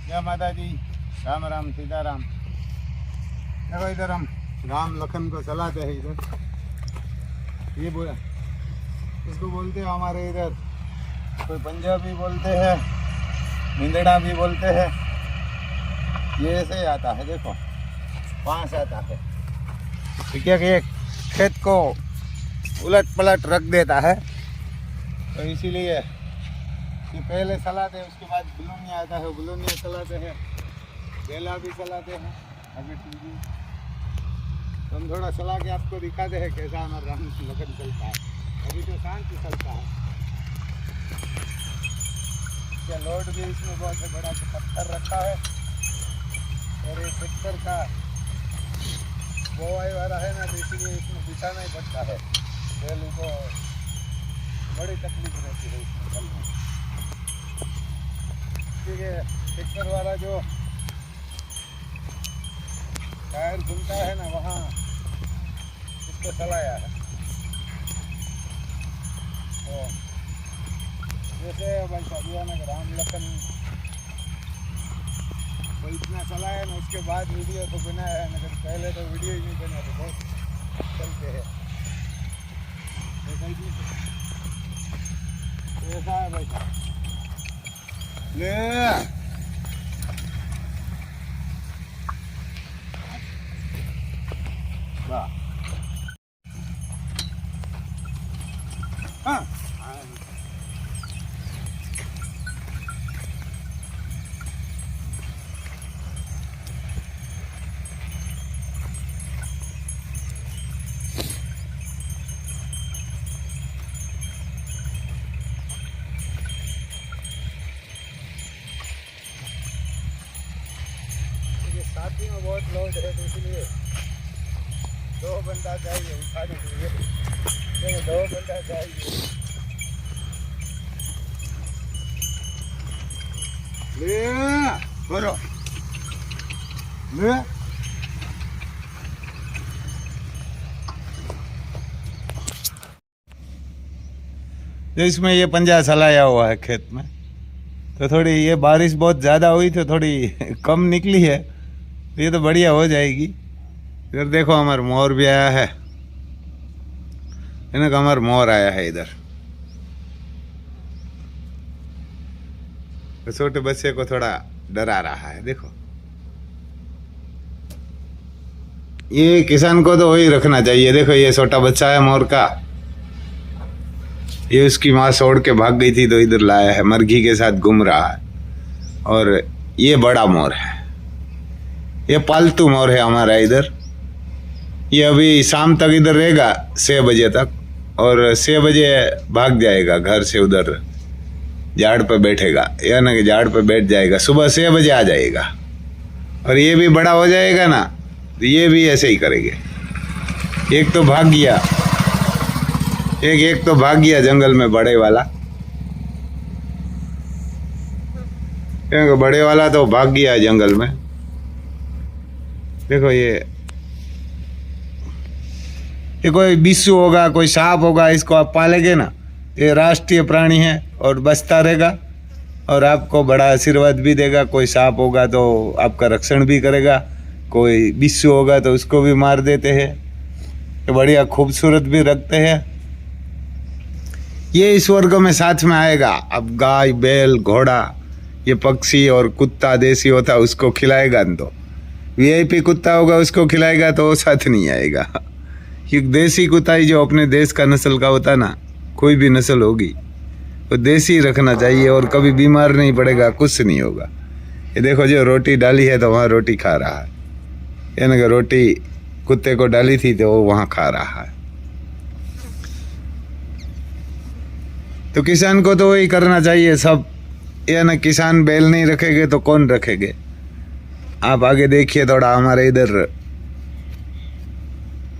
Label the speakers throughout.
Speaker 1: जय माता जी। राम राम सीताराम। देखो इधर हम राम लखन को चलाते हैं। इधर ये बोला इसको बोलते हैं हमारे इधर, कोई पंजाबी बोलते हैं, मिंदड़ा भी बोलते हैं। ये ऐसे ही आता है, देखो वहाँ से आता है। ठीक है कि ये खेत को उलट पलट रख देता है, तो इसीलिए कि पहले चलाते हैं, उसके बाद बुलूनिया आता है, बुलूनिया चलाते हैं, बेला भी चलाते हैं। अभी तो हम थोड़ा चला के आपको दिखाते हैं कैसा हमारा राम लखन चलता है। अभी तो शांत चलता है। क्या लोड भी इसमें बहुत बड़ा पत्थर रखा है, और ये ट्रैक्टर का बोवाई वाला है ना, तो इसीलिए इसमें बिछाना ही पड़ता है। बैलों को बड़ी तकलीफ रहती है इसमें चलने। ठीक है, ट्रैक्टर वाला जो टायर घूमता है ना, वहाँ इसको चलाया है। तो जैसे भाई साहब ना राम लखन तो इतना चलाया ना, उसके बाद वीडियो तो बनाया है, मगर पहले तो वीडियो ही नहीं बना, तो बहुत चलते हैं। ऐसा है भाई साहब। ले वाह, हाँ साथी में बहुत लोड है, तो इसलिए दो बंदा चाहिए उठाने के लिए। देखो दो बंदा चाहिए। ले करो ले। इसमें ये पंजा चलाया हुआ है खेत में, तो थोड़ी ये बारिश बहुत ज़्यादा हुई तो थोड़ी कम निकली है, ये तो बढ़िया हो जाएगी। इधर देखो हमारा मोर भी आया है, इनका हमारा मोर आया है इधर। तो छोटे बच्चे को थोड़ा डरा रहा है। देखो ये किसान को तो वही रखना चाहिए। देखो ये छोटा बच्चा है मोर का, ये उसकी माँ छोड़ के भाग गई थी, तो इधर लाया है, मर्घी के साथ घूम रहा है। और ये बड़ा मोर है, ये पालतू मोर है हमारा इधर। ये अभी शाम तक इधर रहेगा 6 बजे तक, और 6 बजे भाग जाएगा घर से, उधर झाड़ पर बैठेगा, या ना कि झाड़ पर बैठ जाएगा। सुबह 6 बजे आ जाएगा, और ये भी बड़ा हो जाएगा ना, तो ये भी ऐसे ही करेंगे। एक तो भाग गया, एक तो भाग गया जंगल में, बड़े वाला। बड़े वाला तो भाग गया जंगल में। देखो ये कोई बिच्छू होगा, कोई सांप होगा, इसको आप पालेंगे ना, ये राष्ट्रीय प्राणी है और बचता रहेगा, और आपको बड़ा आशीर्वाद भी देगा। कोई सांप होगा तो आपका रक्षण भी करेगा, कोई बिच्छू होगा तो उसको भी मार देते हैं। तो बढ़िया खूबसूरत भी रखते हैं। ये इस वर्ग में साथ में आएगा। अब गाय, बैल, घोड़ा, ये पक्षी और कुत्ता देसी होता है, उसको खिलाएगा न, तो वीआईपी कुत्ता होगा उसको खिलाएगा, तो वो साथ नहीं आएगा। क्योंकि देसी कुत्ता ही जो अपने देश का नस्ल का होता ना, कोई भी नस्ल होगी तो देसी रखना चाहिए, और कभी बीमार नहीं पड़ेगा, कुछ नहीं होगा। ये देखो जो रोटी डाली है तो वहाँ रोटी खा रहा है, यानी कि रोटी कुत्ते को डाली थी तो वो वहाँ खा रहा है। तो किसान को तो वही करना चाहिए सब, या ना किसान बैल नहीं रखेंगे तो कौन रखेंगे। आप आगे देखिए थोड़ा, हमारे इधर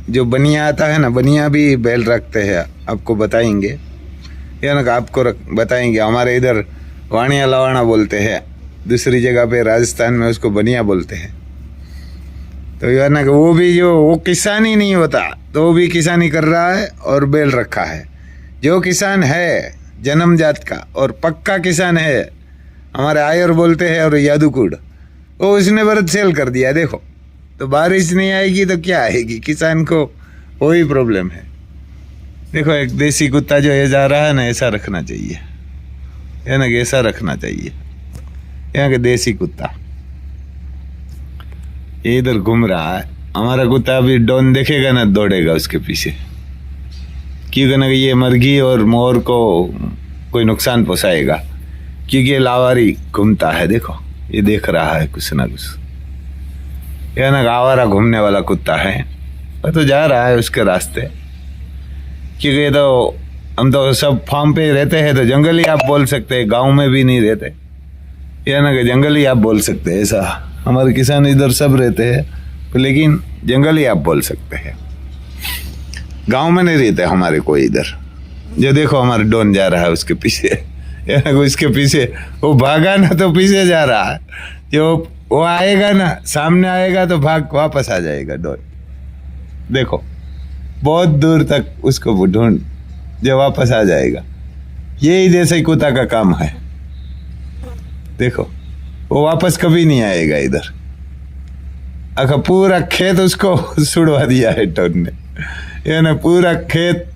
Speaker 1: जो बनिया आता है ना, बनिया भी बैल रखते हैं, आपको बताएंगे, या ना आपको बताएंगे। हमारे इधर वाणिया लवाणा बोलते हैं, दूसरी जगह पे राजस्थान में उसको बनिया बोलते हैं। तो या ना वो भी जो वो किसान ही नहीं होता, तो वो भी किसानी कर रहा है और बैल रखा है। जो किसान है जन्मजात का और पक्का किसान है, हमारे आयर बोलते हैं, और यादुकुड़, वो उसने व्रत सेल कर दिया। देखो, तो बारिश नहीं आएगी तो क्या आएगी, किसान को वही प्रॉब्लम है। देखो, एक देसी कुत्ता जो ये जा रहा है ना, ऐसा रखना चाहिए, है ना, ऐसा रखना चाहिए। यहाँ के देसी कुत्ता ये इधर घूम रहा है। हमारा कुत्ता अभी डॉन देखेगा ना, दौड़ेगा उसके पीछे, क्योंकि ना ये मुर्गी और मोर को कोई नुकसान पहुंचाएगा, क्योंकि ये लावारी घूमता है। देखो, ये देख रहा है कुछ ना कुछ, यह ना आवारा घूमने वाला कुत्ता है। वो तो जा रहा है उसके रास्ते, क्योंकि ये तो हम तो सब फार्म पे रहते हैं, तो जंगली आप बोल सकते हैं, गांव में भी नहीं रहते, यह ना कि जंगली आप बोल सकते हैं। ऐसा हमारे किसान इधर सब रहते हैं, लेकिन जंगली आप बोल सकते हैं, गांव में नहीं रहते हमारे कोई इधर। जो देखो, हमारे डॉन जा रहा है उसके पीछे, उसके पीछे वो भागा ना तो पीछे जा रहा है। जो वो आएगा ना, सामने आएगा तो भाग वापस आ जाएगा डॉन। देखो, बहुत दूर तक उसको ढूंढ, जो वापस आ जाएगा। यही जैसे कुत्ता का काम है। देखो, वो वापस कभी नहीं आएगा इधर। अगर पूरा खेत उसको सुड़वा दिया है डॉन ने, ये ना पूरा खेत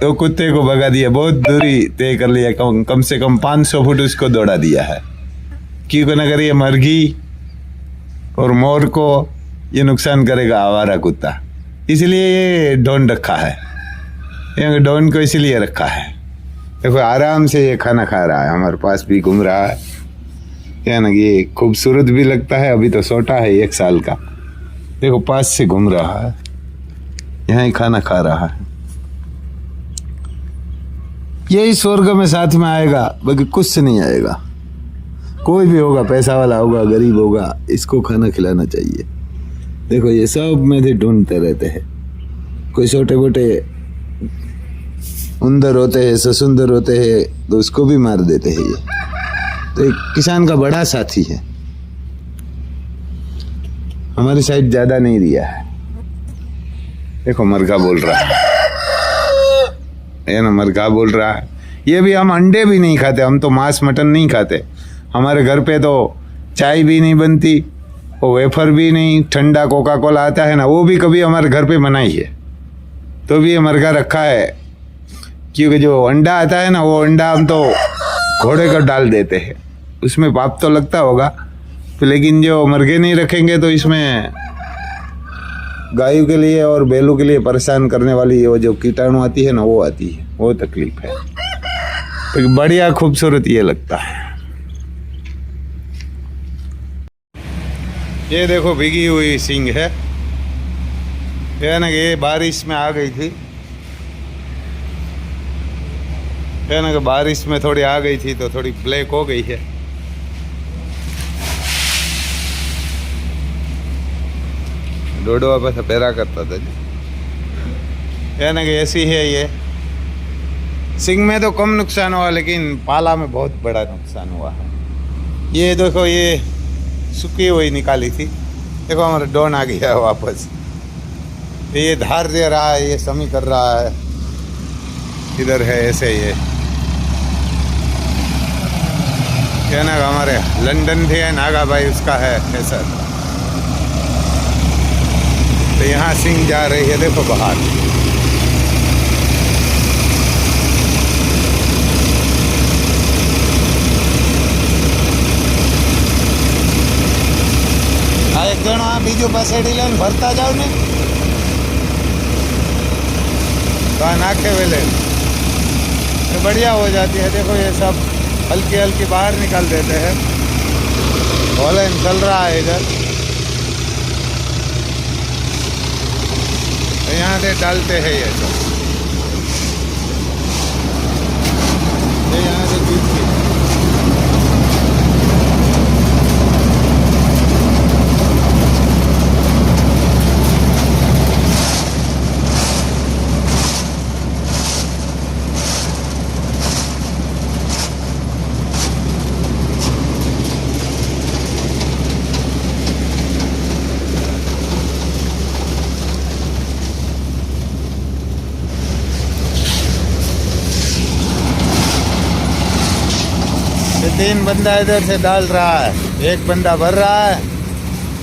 Speaker 1: तो कुत्ते को भगा दिया, बहुत दूरी तय कर लिया, कम से कम 500 फुट उसको दौड़ा दिया है। क्योंकि अगर ये मुर्गी और मोर को ये नुकसान करेगा आवारा कुत्ता, इसलिए ये डॉन रखा है। ये डॉन को इसलिए रखा है। देखो, आराम से ये खाना खा रहा है, हमारे पास भी घूम रहा है। क्या ना, ये खूबसूरत भी लगता है। अभी तो छोटा है, 1 साल का। देखो, पास से घूम रहा है, यहाँ ही खाना खा रहा है। यही स्वर्ग में साथ में आएगा, बाकी कुछ से नहीं आएगा। कोई भी होगा, पैसा वाला होगा, गरीब होगा, इसको खाना खिलाना चाहिए। देखो, ये सब में से ढूंढते रहते हैं। कोई छोटे मोटे उंदर होते हैं, ससुंदर होते हैं, तो उसको भी मार देते हैं। ये तो एक किसान का बड़ा साथी है। हमारी साइड ज्यादा नहीं दिया है। देखो, मरघा बोल रहा है ना, मरघा बोल रहा है। ये भी, हम अंडे भी नहीं खाते, हम तो मांस मटन नहीं खाते। हमारे घर पे तो चाय भी नहीं बनती, वो वेफर भी नहीं, ठंडा कोका कोला आता है ना, वो भी कभी हमारे घर पे मना ही है। तो भी ये मरघा रखा है, क्योंकि जो अंडा आता है ना, वो अंडा हम तो घोड़े को डाल देते हैं। उसमें पाप तो लगता होगा, तो लेकिन जो मरघे नहीं रखेंगे तो इसमें गायों के लिए और बैलों के लिए परेशान करने वाली वो जो कीटाणु आती है ना, वो आती है, वो तकलीफ है। तो बढ़िया खूबसूरत ये लगता है। ये देखो, भीगी हुई सींग है। ये ना, ये बारिश में आ गई थी, है ना, कि बारिश में थोड़ी आ गई थी तो थोड़ी ब्लैक हो गई है। डोडो वापस पैरा करता था जी, है ना, कि ऐसी है ये। सिंग में तो कम नुकसान हुआ, लेकिन पाला में बहुत बड़ा नुकसान हुआ है। ये देखो, ये सूखी हुई निकाली थी। देखो, हमारा डॉन आ गया वापस। ये धार दे रहा है, ये समी कर रहा है, इधर है ऐसे। ये ना, हमारे लंदन थे नागा भाई, उसका है सर। तो यहाँ सिंह जा रही है, देखो बाहर। एक जण आ बीजू पसेड़ी ले भरता जाओ ने, तो नाके वेले तो बढ़िया हो जाती है। देखो, ये सब हल्की हल्की बाहर निकाल देते हैं। हॉलैंड चल रहा है इधर, तो यहाँ से डालते हैं ये सब। ये यहाँ से खींच के 3 बंदा इधर से डाल रहा है, एक बंदा भर रहा है,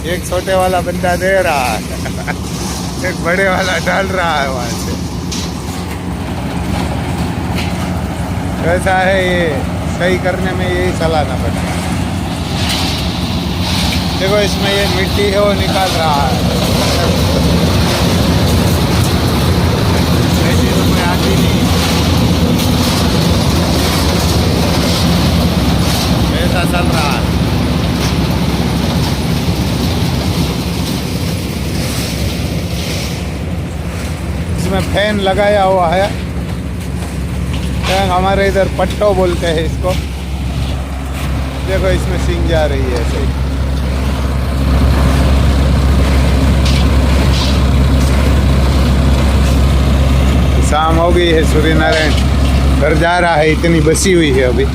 Speaker 1: एक छोटे वाला बंदा दे रहा है एक बड़े वाला डाल रहा है वहाँ से। ऐसा है, ये सही करने में यही चलाना पड़ता है। देखो इसमें ये मिट्टी है वो निकाल रहा है, ऐसी तो कोई आती नहीं, ऐसा चल रहा है। इसमें फैन लगाया हुआ है, फैन हमारे इधर पट्टो बोलते हैं इसको। देखो इसमें सिंग जा रही है ऐसे ही। शाम हो गई है, सूर्य नारायण घर जा रहा है, इतनी बसी हुई है अभी।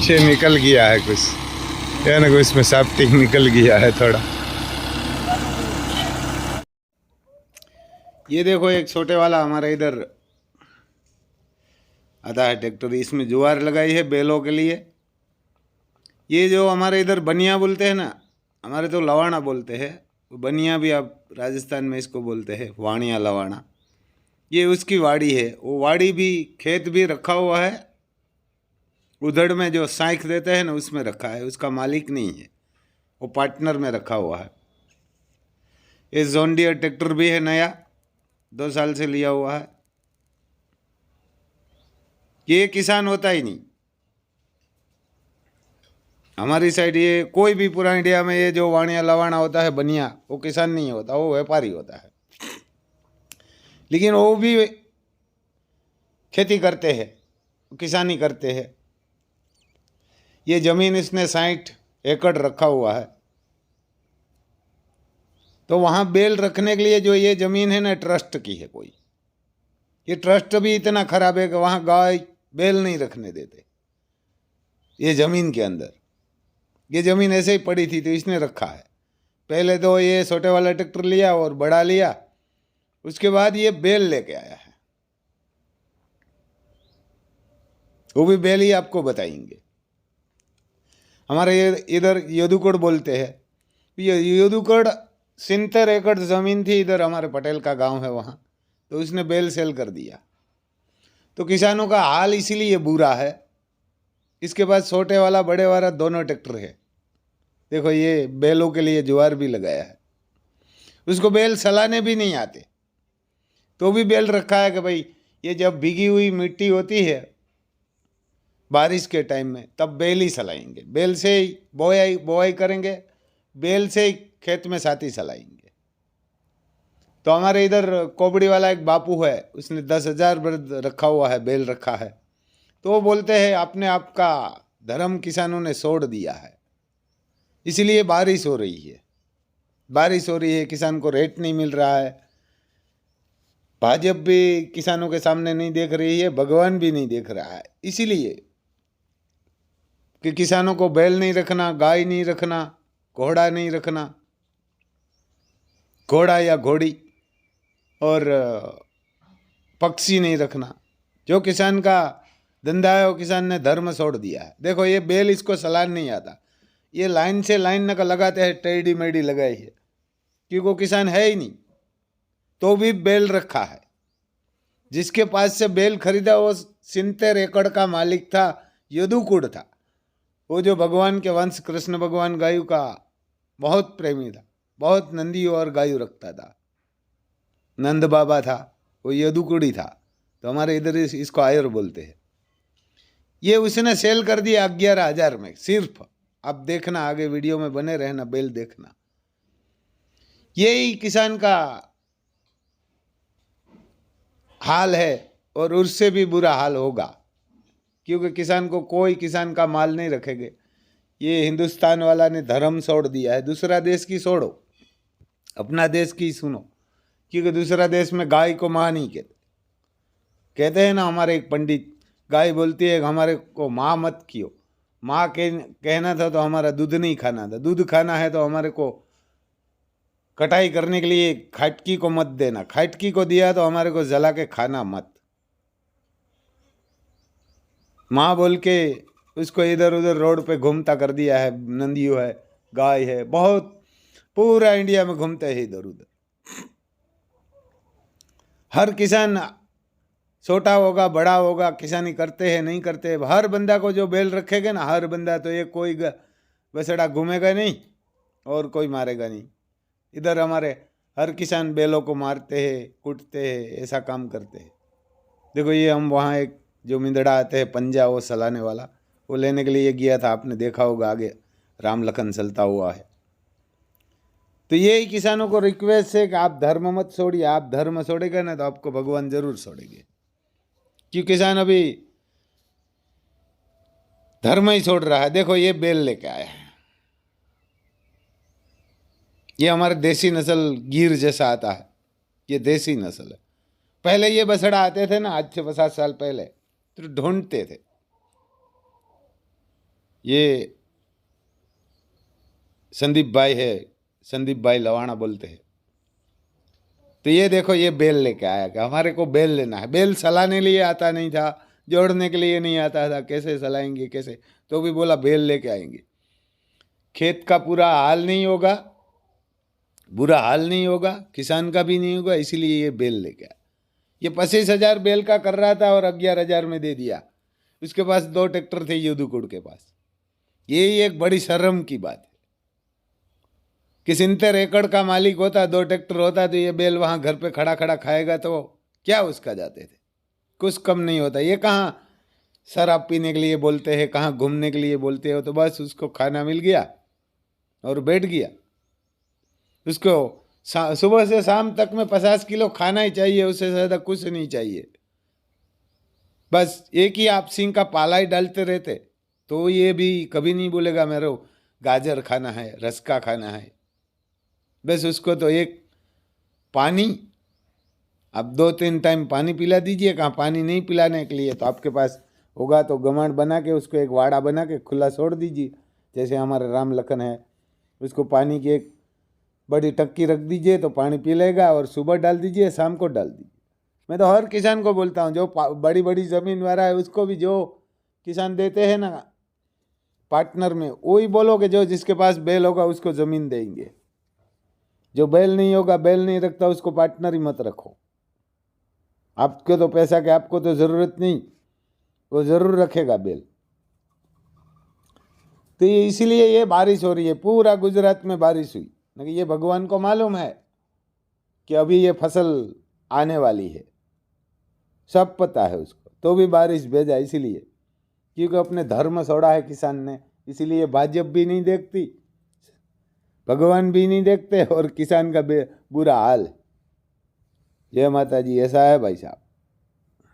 Speaker 1: पीछे निकल गया है कुछ, या ना कुछ में साफ्टिंग निकल गया है थोड़ा। ये देखो एक छोटे वाला हमारा इधर आता है ट्रैक्टर, इसमें जुआर लगाई है बैलों के लिए। ये जो हमारे इधर बनिया बोलते हैं ना, हमारे तो लवाना बोलते हैं, बनिया भी आप राजस्थान में इसको बोलते हैं, वाणिया लवाना। ये उसकी वाड़ी है, वो वाड़ी भी खेत भी रखा हुआ है, उधड़ में जो साइख देते हैं ना उसमें रखा है, उसका मालिक नहीं है, वो पार्टनर में रखा हुआ है। ये जॉन डियर ट्रैक्टर भी है, नया 2 साल से लिया हुआ है। ये किसान होता ही नहीं हमारी साइड। ये कोई भी पूरा इंडिया में ये जो वाणिया लवाना होता है बनिया, वो किसान नहीं होता, वो व्यापारी होता है। लेकिन वो भी खेती करते हैं, किसानी करते हैं। ये ज़मीन इसने 60 एकड़ रखा हुआ है, तो वहाँ बेल रखने के लिए जो ये ज़मीन है ना ट्रस्ट की है कोई। ये ट्रस्ट भी इतना खराब है कि वहाँ गाय बेल नहीं रखने देते ये ज़मीन के अंदर। ये ज़मीन ऐसे ही पड़ी थी तो इसने रखा है। पहले तो ये छोटे वाला ट्रैक्टर लिया और बड़ा लिया, उसके बाद ये बेल लेके आया है। वो भी बेल ही आपको बताएंगे। हमारे ये इधर यदुकोड़ बोलते हैं। ये यदुकोड़ 70 एकड़ ज़मीन थी इधर, हमारे पटेल का गांव है वहाँ, तो उसने बेल सेल कर दिया। तो किसानों का हाल इसीलिए बुरा है। इसके बाद छोटे वाला बड़े वाला दोनों ट्रैक्टर है। देखो ये बैलों के लिए जुआर भी लगाया है, उसको बैल चलाने भी नहीं आते, तो भी बैल रखा है कि भाई ये जब भीगी हुई मिट्टी होती है बारिश के टाइम में तब बैल ही चलाएंगे, बैल से ही बोआई करेंगे, बैल से ही खेत में साथी चलाएंगे। तो हमारे इधर कोबड़ी वाला एक बापू है, उसने 10,000 रखा हुआ है, बैल रखा है। तो वो बोलते हैं अपने आप का धर्म किसानों ने छोड़ दिया है, इसलिए बारिश हो रही है, बारिश हो रही है, किसान को रेट नहीं मिल रहा है। भाजपा भी किसानों के सामने नहीं देख रही है, भगवान भी नहीं देख रहा है, इसीलिए कि किसानों को बैल नहीं रखना, गाय नहीं रखना, घोड़ा नहीं रखना, घोड़ा या घोड़ी और पक्षी नहीं रखना। जो किसान का धंधा है वो किसान ने धर्म छोड़ दिया है। देखो ये बैल इसको चलान नहीं आता, ये लाइन से लाइन न लगाते हैं, टेढ़ी मेढ़ी लगाई है, क्योंकि वो किसान है ही नहीं, तो भी बैल रखा है। जिसके पास से बैल खरीदा वो 70 एकड़ का मालिक था, यदुकुड़ था। वो जो भगवान के वंश कृष्ण भगवान गायों का बहुत प्रेमी था, बहुत नंदी और गायों रखता था, नंद बाबा था, वो यदुकुड़ी था। तो हमारे इधर इसको आयर बोलते हैं। ये उसने सेल कर दिया 11,000 में सिर्फ। आप देखना, आगे वीडियो में बने रहना, बैल देखना। यही किसान का हाल है और उससे भी बुरा हाल होगा, क्योंकि किसान को कोई किसान का माल नहीं रखेंगे। ये हिंदुस्तान वाला ने धर्म छोड़ दिया है। दूसरा देश की छोड़ो, अपना देश की सुनो, क्योंकि दूसरा देश में गाय को माँ नहीं कहते हैं ना। हमारे एक पंडित गाय बोलती है हमारे को माँ मत कियो, माँ कहना था तो हमारा दूध नहीं खाना था, दूध खाना है तो हमारे को कटाई करने के लिए खाटकी को मत देना, खाटकी को दिया तो हमारे को जला के खाना मत। माँ बोल के उसको इधर उधर रोड पे घूमता कर दिया है, नंदियो है, गाय है, बहुत पूरा इंडिया में घूमते हैं इधर उधर। हर किसान छोटा होगा बड़ा होगा किसानी करते हैं नहीं करते, हर बंदा को जो बैल रखेगा ना, हर बंदा तो ये कोई बसड़ा घूमेगा नहीं और कोई मारेगा नहीं। इधर हमारे हर किसान बैलों को मारते हैं, कूटते हैं, ऐसा काम करते हैं। देखो ये हम वहाँ एक जो मिंदड़ा आते हैं पंजा, वो सलाने वाला, वो लेने के लिए गया था, आपने देखा होगा, आगे राम लखन चलता हुआ है। तो यही किसानों को रिक्वेस्ट है कि आप धर्म मत छोड़िए, आप धर्म छोड़ेगा ना तो आपको भगवान जरूर छोड़ेंगे। क्यों किसान अभी धर्म ही छोड़ रहा है। देखो ये बैल लेके आया है, ये हमारे देसी नस्ल गिर जैसा आता है, ये देसी नस्ल है। पहले ये बछड़ा आते थे ना, आज से 50 साल पहले, तो ढूंढते थे। ये संदीप भाई है, संदीप भाई लवाणा बोलते हैं। तो ये देखो ये बैल लेके आया कि हमारे को बैल लेना है। बैल सलाने लिए आता नहीं था, जोड़ने के लिए नहीं आता था, कैसे सलाएंगे कैसे, तो भी बोला बैल लेके आएंगे। खेत का पूरा हाल नहीं होगा, बुरा हाल नहीं होगा, किसान का भी नहीं होगा, इसीलिए ये बैल लेके आया। ये 25,000 बैल का कर रहा था और 11,000 में दे दिया। उसके पास 2 ट्रैक्टर थे युद्धकुड़ के पास। यही एक बड़ी शर्म की बात है कि 70 एकड़ का मालिक होता, 2 ट्रैक्टर होता, तो ये बैल वहाँ घर पे खड़ा खड़ा खाएगा तो क्या उसका जाते थे, कुछ कम नहीं होता। ये कहाँ शराब पीने के लिए बोलते हैं, कहाँ घूमने के लिए बोलते हो, तो बस उसको खाना मिल गया और बैठ गया। उसको सुबह से शाम तक में 50 किलो खाना ही चाहिए, उससे ज़्यादा कुछ नहीं चाहिए। बस एक ही आप सिंह का पाला ही डालते रहते, तो ये भी कभी नहीं बोलेगा मेरे गाजर खाना है, रसका खाना है। बस उसको तो एक पानी, आप 2-3 टाइम पानी पिला दीजिए। कहाँ पानी नहीं पिलाने के लिए तो आपके पास होगा तो गमाड़ बना के उसको एक वाड़ा बना के खुला छोड़ दीजिए। जैसे हमारे राम लखन है, उसको पानी की एक बड़ी टक्की रख दीजिए तो पानी पी लेगा, और सुबह डाल दीजिए, शाम को डाल दीजिए। मैं तो हर किसान को बोलता हूँ, जो बड़ी बड़ी ज़मीन वाला है उसको भी, जो किसान देते हैं ना पार्टनर में, वही बोलो कि जो जिसके पास बैल होगा उसको ज़मीन देंगे। जो बैल नहीं होगा, बैल नहीं रखता, उसको पार्टनर ही मत रखो। आपको तो पैसा के आपको तो ज़रूरत नहीं, वो ज़रूर रखेगा बैल। तो इसीलिए ये बारिश हो रही है, पूरा गुजरात में बारिश हुई। लेकिन ये भगवान को मालूम है कि अभी ये फसल आने वाली है, सब पता है उसको, तो भी बारिश भेजा, इसीलिए क्योंकि अपने धर्म छोड़ा है किसान ने। इसीलिए भाजपा भी नहीं देखती, भगवान भी नहीं देखते, और किसान का बुरा हाल है। जय माता जी, ऐसा है भाई साहब।